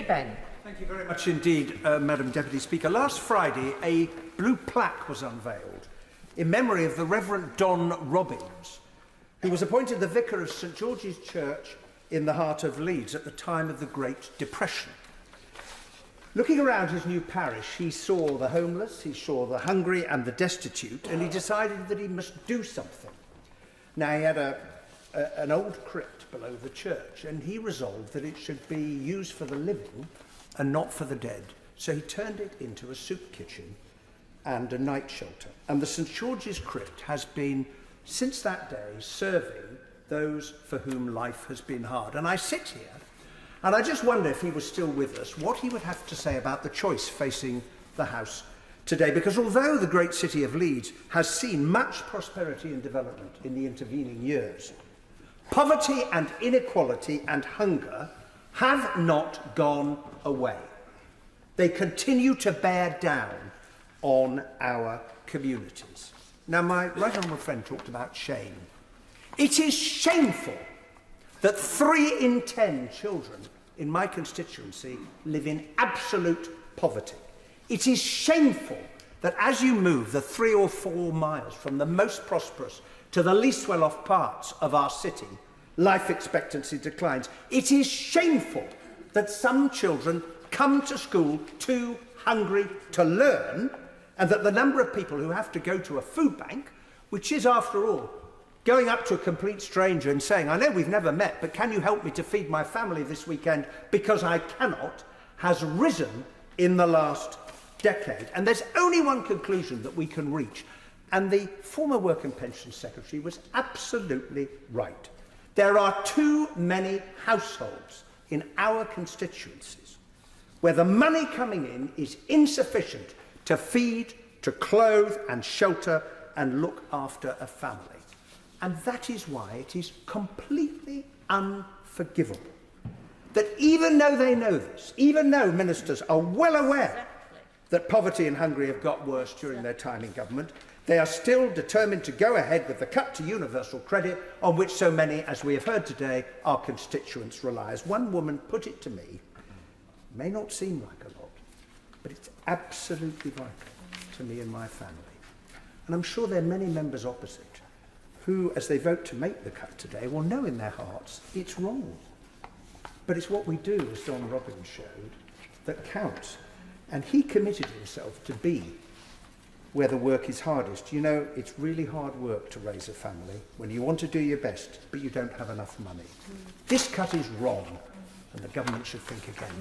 Benn. Thank you very much indeed, Madam Deputy Speaker. Last Friday, a blue plaque was unveiled in memory of the Reverend Don Robbins, who was appointed the vicar of St George's Church in the heart of Leeds at the time of the Great Depression. Looking around his new parish, he saw the homeless, he saw the hungry and the destitute, and he decided that he must do something. Now, he had an old crypt below the church, and he resolved that it should be used for the living and not for the dead. So he turned it into a soup kitchen and a night shelter. And the St George's Crypt has been, since that day, serving those for whom life has been hard. And I sit here, and I just wonder, if he was still with us, what he would have to say about the choice facing the House today. Because although the great city of Leeds has seen much prosperity and development in the intervening years, poverty and inequality and hunger have not gone away. They continue to bear down on our communities. Now, my right honourable friend talked about shame. It is shameful that 3 in 10 children in my constituency live in absolute poverty. It is shameful that as you move the 3 or 4 miles from the most prosperous to the least well-off parts of our city, life expectancy declines. It is shameful that some children come to school too hungry to learn, and that the number of people who have to go to a food bank, which is, after all, going up to a complete stranger and saying, I know we've never met, but can you help me to feed my family this weekend because I cannot, has risen in the last decade. And there's only one conclusion that we can reach, and the former Work and Pensions Secretary was absolutely right. There are too many households in our constituencies where the money coming in is insufficient to feed, to clothe and shelter and look after a family. And that is why it is completely unforgivable that, even though they know this, even though ministers are well aware that poverty and hunger have got worse during their time in government, they are still determined to go ahead with the cut to universal credit on which so many, as we have heard today, our constituents rely. As one woman put it to me, it may not seem like a lot, but it's absolutely vital to me and my family. And I'm sure there are many members opposite who, as they vote to make the cut today, will know in their hearts it's wrong. But it's what we do, as Don Robbins showed, that counts. And he committed himself to be where the work is hardest. You know, it's really hard work to raise a family when you want to do your best, but you don't have enough money. This cut is wrong, and the government should think again.